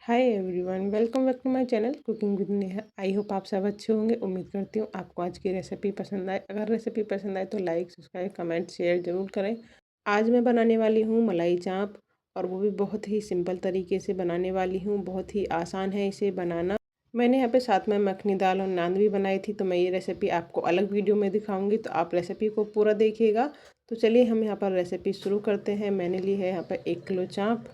Hi everyone, welcome back to my channel cooking with Neha. I hope आप सब अच्छे होंगे। उम्मीद करती हूँ आपको आज की रेसिपी पसंद आए। अगर रेसिपी पसंद आए तो लाइक, सब्सक्राइब, कमेंट, शेयर ज़रूर करें। आज मैं बनाने वाली हूँ मलाई चाप, और वो भी बहुत ही सिंपल तरीके से बनाने वाली हूँ। बहुत ही आसान है इसे बनाना। मैंने यहाँ पे साथ में मखनी दाल और नान भी बनाई थी, तो मैं ये रेसिपी आपको अलग वीडियो में दिखाऊँगी, तो आप रेसिपी को पूरा देखिएगा। तो चलिए हम यहाँ पर रेसिपी शुरू करते हैं। मैंने ली है यहाँ पर 1 किलो चाप।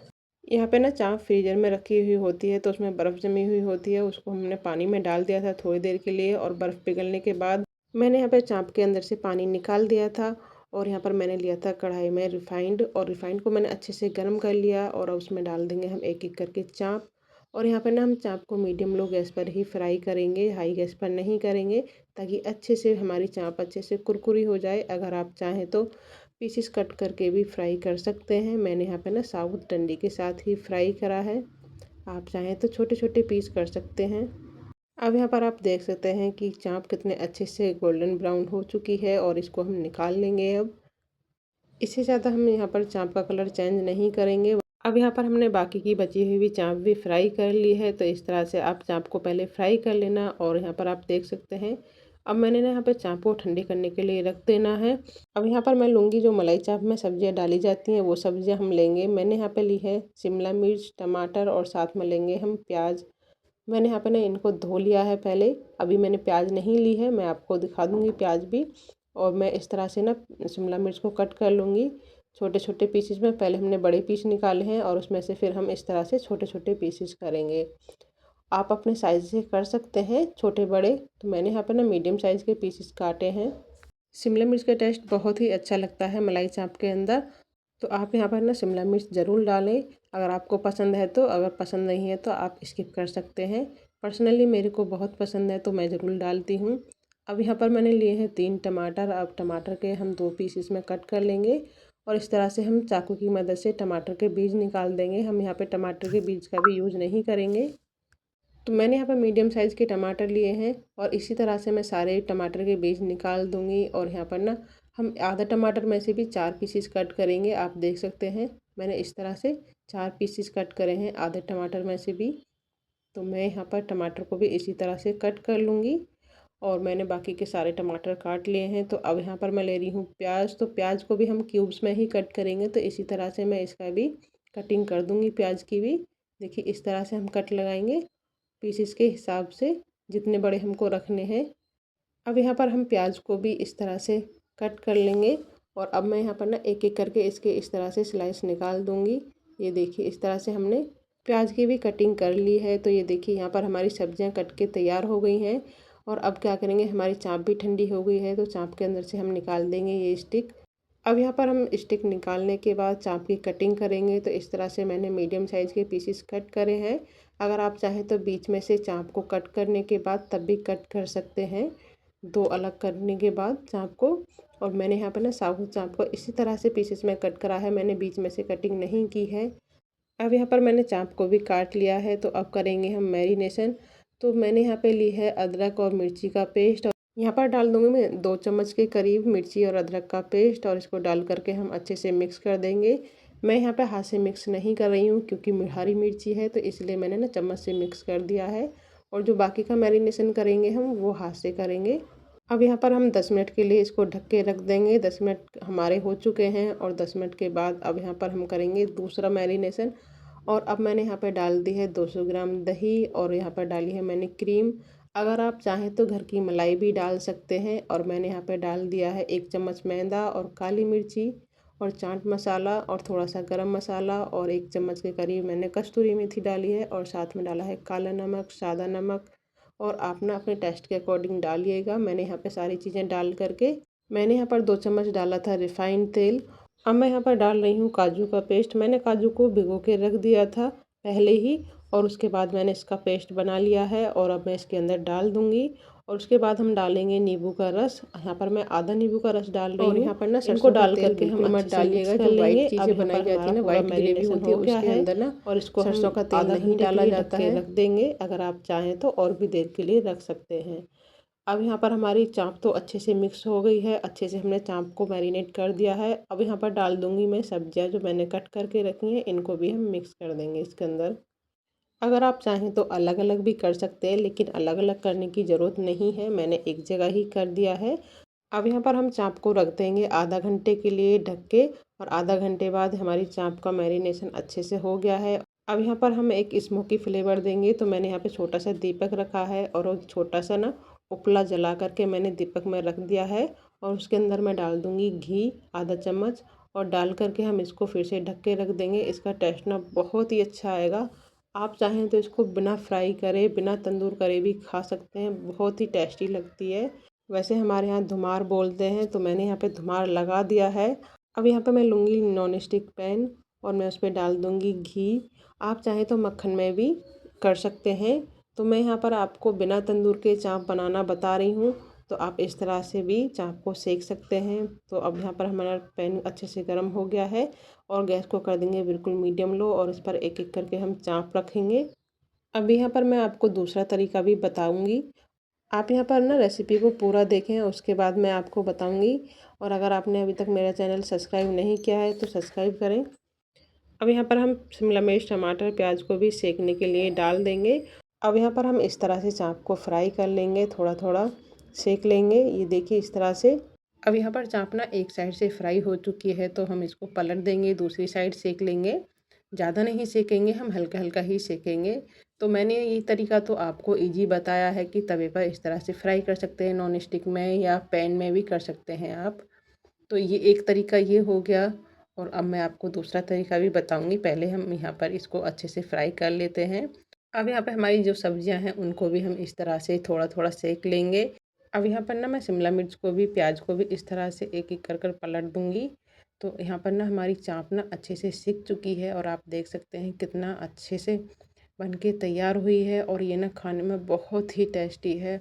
यहाँ पे ना चाप फ्रीजर में रखी हुई होती है, तो उसमें बर्फ़ जमी हुई होती है। उसको हमने पानी में डाल दिया था थोड़ी देर के लिए, और बर्फ़ पिघलने के बाद मैंने यहाँ पे चाप के अंदर से पानी निकाल दिया था। और यहाँ पर मैंने लिया था कढ़ाई में रिफाइंड, और रिफाइंड को मैंने अच्छे से गर्म कर लिया, और उसमें डाल देंगे हम एक एक करके चाप। और यहाँ पर ना हम चाप को मीडियम लो गैस पर ही फ्राई करेंगे, हाई गैस पर नहीं करेंगे, ताकि अच्छे से हमारी चाप अच्छे से कुरकुरी हो जाए। अगर आप चाहें तो पीसेस कट करके भी फ्राई कर सकते हैं। मैंने यहाँ पे ना साबुत डंडी के साथ ही फ्राई करा है। आप चाहें तो छोटे छोटे पीस कर सकते हैं। अब यहाँ पर आप देख सकते हैं कि चाप कितने अच्छे से गोल्डन ब्राउन हो चुकी है, और इसको हम निकाल लेंगे। अब इससे ज़्यादा हम यहाँ पर चाप का कलर चेंज नहीं करेंगे। अब यहाँ पर हमने बाकी की बची हुई भी चाप भी फ्राई कर ली है, तो इस तरह से आप चाप को पहले फ्राई कर लेना। और यहाँ पर आप देख सकते हैं, अब मैंने ना यहाँ पर चाप को ठंडी करने के लिए रख देना है। अब यहाँ पर मैं लूँगी जो मलाई चाप में सब्जियाँ डाली जाती हैं, वो सब्जियाँ हम लेंगे। मैंने यहाँ पर ली है शिमला मिर्च, टमाटर, और साथ में लेंगे हम प्याज। मैंने यहाँ पे ना इनको धो लिया है पहले। अभी मैंने प्याज नहीं ली है, मैं आपको दिखा दूँगी प्याज भी। और मैं इस तरह से ना शिमला मिर्च को कट कर लूँगी छोटे छोटे पीसेस में। पहले हमने बड़े पीस निकाले हैं, और उसमें से फिर हम इस तरह से छोटे छोटे पीसेस करेंगे। आप अपने साइज़ से कर सकते हैं छोटे बड़े। तो मैंने यहाँ पर ना मीडियम साइज़ के पीसेस काटे हैं। शिमला मिर्च का टेस्ट बहुत ही अच्छा लगता है मलाई चाप के अंदर, तो आप यहाँ पर ना शिमला मिर्च ज़रूर डालें अगर आपको पसंद है तो। अगर पसंद नहीं है तो आप स्किप कर सकते हैं। पर्सनली मेरे को बहुत पसंद है, तो मैं ज़रूर डालती हूँ। अब यहाँ पर मैंने लिए हैं 3 टमाटर। अब टमाटर के हम 2 पीसेस में कट कर लेंगे, और इस तरह से हम चाकू की मदद से टमाटर के बीज निकाल देंगे। हम यहाँ पर टमाटर के बीज का भी यूज़ नहीं करेंगे। तो मैंने यहाँ पर मीडियम साइज़ के टमाटर लिए हैं, और इसी तरह से मैं सारे टमाटर के बीज निकाल दूँगी। और यहाँ पर ना हम आधा टमाटर में से भी 4 पीसेस कट करेंगे। आप देख सकते हैं मैंने इस तरह से 4 पीसेस कट करे हैं आधे टमाटर में से भी। तो मैं यहाँ पर टमाटर को भी इसी तरह से कट कर लूँगी, और मैंने बाकी के सारे टमाटर काट लिए हैं। तो अब यहाँ पर मैं ले रही हूँ प्याज। तो प्याज को भी हम क्यूब्स में ही कट करेंगे, तो इसी तरह से मैं इसका भी कटिंग कर दूँगी प्याज की भी। देखिए इस तरह से हम कट लगाएंगे पीसेस के हिसाब से, जितने बड़े हमको रखने हैं। अब यहाँ पर हम प्याज को भी इस तरह से कट कर लेंगे, और अब मैं यहाँ पर ना एक एक करके इसके इस तरह से स्लाइस निकाल दूँगी। ये देखिए इस तरह से हमने प्याज की भी कटिंग कर ली है। तो ये देखिए यहाँ पर हमारी सब्जियाँ कट के तैयार हो गई हैं। और अब क्या करेंगे, हमारी चाप भी ठंडी हो गई है, तो चाप के अंदर से हम निकाल देंगे ये स्टिक। अब यहाँ पर हम स्टिक निकालने के बाद चाप की कटिंग करेंगे। तो इस तरह से मैंने मीडियम साइज़ के पीसेस कट करे हैं। अगर आप चाहें तो बीच में से चाप को कट करने के बाद तब भी कट कर सकते हैं, दो अलग करने के बाद चाप को। और मैंने यहाँ पर ना साबुत चाप को इसी तरह से पीसेस में कट करा है, मैंने बीच में से कटिंग नहीं की है। अब यहाँ पर मैंने चाप को भी काट लिया है। तो अब करेंगे हम मैरिनेशन। तो मैंने यहाँ पे ली है अदरक और मिर्ची का पेस्ट, और यहाँ पर डाल दूँगी मैं 2 चम्मच के करीब मिर्ची और अदरक का पेस्ट, और इसको डाल करके हम अच्छे से मिक्स कर देंगे। मैं यहाँ पे हाथ से मिक्स नहीं कर रही हूँ, क्योंकि हरी मिर्ची है, तो इसलिए मैंने ना चम्मच से मिक्स कर दिया है। और जो बाकी का मैरिनेशन करेंगे हम वो हाथ से करेंगे। अब यहाँ पर हम 10 मिनट के लिए इसको ढक के रख देंगे। 10 मिनट हमारे हो चुके हैं, और 10 मिनट के बाद अब यहाँ पर हम करेंगे दूसरा मैरिनेशन। और अब मैंने यहाँ पे डाल दी है 200 ग्राम दही, और यहाँ पर डाली है मैंने क्रीम। अगर आप चाहें तो घर की मलाई भी डाल सकते हैं। और मैंने यहाँ पे डाल दिया है 1 चम्मच मैदा, और काली मिर्ची, और चाट मसाला, और थोड़ा सा गरम मसाला, और 1 चम्मच के करीब मैंने कस्तूरी मेथी डाली है, और साथ में डाला है काला नमक, सादा नमक। और आप ना अपने टेस्ट के अकॉर्डिंग डालिएगा। मैंने यहाँ पे सारी चीज़ें डाल करके मैंने यहाँ पर 2 चम्मच डाला था रिफाइंड तेल। अब मैं यहाँ पर डाल रही हूँ काजू का पेस्ट। मैंने काजू को भिगो के रख दिया था पहले ही, और उसके बाद मैंने इसका पेस्ट बना लिया है, और अब मैं इसके अंदर डाल दूँगी। और उसके बाद हम डालेंगे नींबू का रस। यहाँ पर मैं आधा नींबू का रस डाल रही हूँ। यहाँ पर ना इनको डाल करके हम मत डालिएगा, जो वाइट चीज़ें बनाई जाती है ना, वाइट ग्रेवी होती है उसके अंदर ना, और इसको सरसों का तेल नहीं डाला जाता है, रख देंगे। अगर आप चाहें तो और भी देर के लिए रख सकते हैं। अब यहाँ पर हमारी चाप तो अच्छे से मिक्स हो गई है, अच्छे से हमने चाप को मैरिनेट कर दिया है। अब यहाँ पर डाल दूँगी मैं सब्जियाँ जो मैंने कट करके रखी हैं, इनको भी हम मिक्स कर देंगे इसके अंदर। अगर आप चाहें तो अलग अलग भी कर सकते हैं, लेकिन अलग अलग करने की ज़रूरत नहीं है, मैंने एक जगह ही कर दिया है। अब यहाँ पर हम चाप को रख देंगे आधा घंटे के लिए ढक के, और आधा घंटे बाद हमारी चाप का मैरिनेशन अच्छे से हो गया है। अब यहाँ पर हम एक स्मोकी फ्लेवर देंगे, तो मैंने यहाँ पे छोटा सा दीपक रखा है और एक छोटा सा ना उपला जला करके मैंने दीपक में रख दिया है, और उसके अंदर मैं डाल दूँगी घी आधा चम्मच, और डाल करके हम इसको फिर से ढक के रख देंगे। इसका टेस्ट ना बहुत ही अच्छा आएगा। आप चाहें तो इसको बिना फ्राई करे, बिना तंदूर करे भी खा सकते हैं, बहुत ही टेस्टी लगती है। वैसे हमारे यहाँ धुमार बोलते हैं, तो मैंने यहाँ पे धुमार लगा दिया है। अब यहाँ पे मैं लूँगी नॉन स्टिक पैन, और मैं उस पर डाल दूँगी घी। आप चाहें तो मक्खन में भी कर सकते हैं। तो मैं यहाँ पर आपको बिना तंदूर के चाप बनाना बता रही हूँ, तो आप इस तरह से भी चाप को सेक सकते हैं। तो अब यहाँ पर हमारा पैन अच्छे से गर्म हो गया है, और गैस को कर देंगे बिल्कुल मीडियम लो, और इस पर एक एक करके हम चाप रखेंगे। अब यहाँ पर मैं आपको दूसरा तरीका भी बताऊँगी। आप यहाँ पर ना रेसिपी को पूरा देखें, उसके बाद मैं आपको बताऊँगी। और अगर आपने अभी तक मेरा चैनल सब्सक्राइब नहीं किया है तो सब्सक्राइब करें। अब यहाँ पर हम शिमला मिर्च, टमाटर, प्याज को भी सेकने के लिए डाल देंगे। अब यहाँ पर हम इस तरह से चाप को फ्राई कर लेंगे, थोड़ा थोड़ा सेक लेंगे, ये देखिए इस तरह से। अब यहाँ पर चाप ना एक साइड से फ्राई हो चुकी है, तो हम इसको पलट देंगे, दूसरी साइड सेक लेंगे। ज़्यादा नहीं सेकेंगे, हम हल्का हल्का ही सेकेंगे। तो मैंने ये तरीका तो आपको इजी बताया है कि तवे पर इस तरह से फ्राई कर सकते हैं, नॉन स्टिक में या पैन में भी कर सकते हैं आप। तो ये एक तरीका ये हो गया, और अब मैं आपको दूसरा तरीका भी बताऊंगी। पहले हम यहाँ पर इसको अच्छे से फ्राई कर लेते हैं। अब यहाँ पे हमारी जो सब्जियां हैं उनको भी हम इस तरह से थोड़ा थोड़ा सेक लेंगे। अब यहाँ पर ना मैं शिमला मिर्च को भी, प्याज को भी इस तरह से एक एक कर कर पलट दूँगी। तो यहाँ पर ना हमारी चाप ना अच्छे से सिक चुकी है, और आप देख सकते हैं कितना अच्छे से बन के तैयार हुई है। और ये ना खाने में बहुत ही टेस्टी है,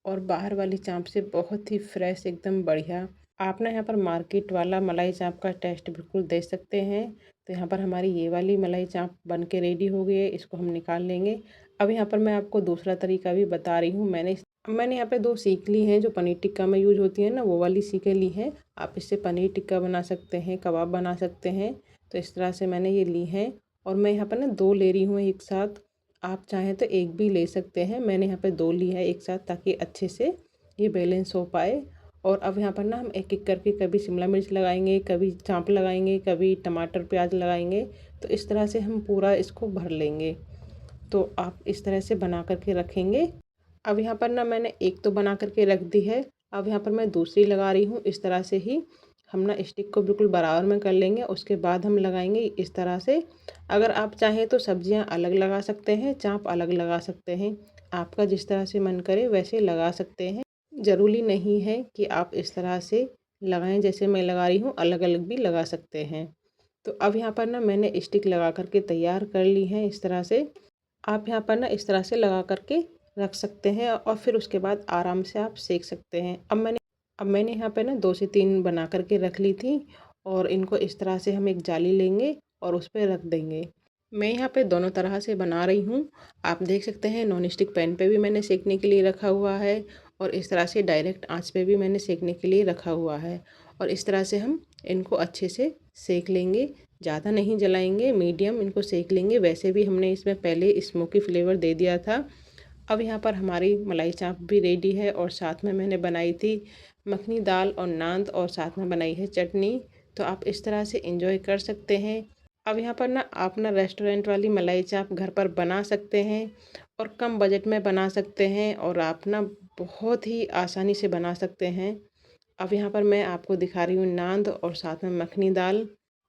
और बाहर वाली चाप से बहुत ही फ्रेश, एकदम बढ़िया। आप ना यहाँ पर मार्केट वाला मलाई चाप का टेस्ट बिल्कुल दे सकते हैं। तो यहाँ पर हमारी ये वाली मलाई चाप बन के रेडी हो गई है, इसको हम निकाल लेंगे। अब यहाँ पर मैं आपको दूसरा तरीका भी बता रही हूँ। मैंने यहाँ पे 2 सीख ली हैं, जो पनीर टिक्का में यूज होती है ना, वो वाली सीखें ली हैं। आप इससे पनीर टिक्का बना सकते हैं, कबाब बना सकते हैं। तो इस तरह से मैंने ये ली हैं, और मैं यहाँ पर ना 2 ले रही हूँ एक साथ। आप चाहें तो एक भी ले सकते हैं, मैंने यहाँ पे 2 ली है एक साथ, ताकि अच्छे से ये बैलेंस हो पाए। और अब यहाँ पर ना हम एक एक करके कभी शिमला मिर्च लगाएंगे, कभी चाँप लगाएंगे, कभी टमाटर प्याज लगाएंगे। तो इस तरह से हम पूरा इसको भर लेंगे। तो आप इस तरह से बना करके रखेंगे। अब यहाँ पर ना मैंने एक तो बना करके रख दी है। अब यहाँ पर मैं दूसरी लगा रही हूँ। इस तरह से ही हम ना स्टिक को बिल्कुल बराबर में कर लेंगे, उसके बाद हम लगाएंगे इस तरह से। अगर आप चाहें तो सब्जियां अलग लगा सकते हैं, चाप अलग लगा सकते हैं। आपका जिस तरह से मन करे वैसे लगा सकते हैं। ज़रूरी नहीं है कि आप इस तरह से लगाएं जैसे मैं लगा रही हूँ, अलग अलग भी लगा सकते हैं। तो अब यहाँ पर ना मैंने स्टिक लगा करके तैयार कर ली है इस तरह से। आप यहाँ पर ना इस तरह से लगा करके रख सकते हैं, और फिर उसके बाद आराम से आप सेक सकते हैं। अब मैंने यहाँ पे ना 2 से 3 बना करके रख ली थी, और इनको इस तरह से हम एक जाली लेंगे और उस पर रख देंगे। मैं यहाँ पे दोनों तरह से बना रही हूँ। आप देख सकते हैं नॉन स्टिक पैन पे भी मैंने सेकने के लिए रखा हुआ है, और इस तरह से डायरेक्ट आंच पे भी मैंने सेकने के लिए रखा हुआ है। और इस तरह से हम इनको अच्छे से सेक लेंगे, ज़्यादा नहीं जलाएंगे, मीडियम इनको सेक लेंगे। वैसे भी हमने इसमें पहले स्मोकी फ्लेवर दे दिया था। अब यहाँ पर हमारी मलाई चाप भी रेडी है, और साथ में मैंने बनाई थी मखनी दाल और नान, और साथ में बनाई है चटनी। तो आप इस तरह से एंजॉय कर सकते हैं। अब यहाँ पर ना आप ना रेस्टोरेंट वाली मलाई चाप घर पर बना सकते हैं, और कम बजट में बना सकते हैं, और आप ना बहुत ही आसानी से बना सकते हैं। अब यहाँ पर मैं आपको दिखा रही हूँ नान और साथ में मखनी दाल।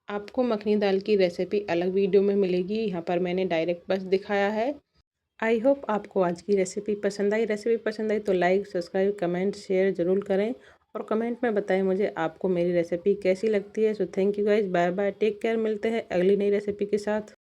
आपको मखनी दाल की रेसिपी अलग वीडियो में मिलेगी, यहाँ पर मैंने डायरेक्ट बस दिखाया है। आई होप आपको आज की रेसिपी पसंद आई तो लाइक, सब्सक्राइब, कमेंट, शेयर ज़रूर करें, और कमेंट में बताएं मुझे आपको मेरी रेसिपी कैसी लगती है। So thank you guys, bye bye, take care. मिलते हैं अगली नई रेसिपी के साथ।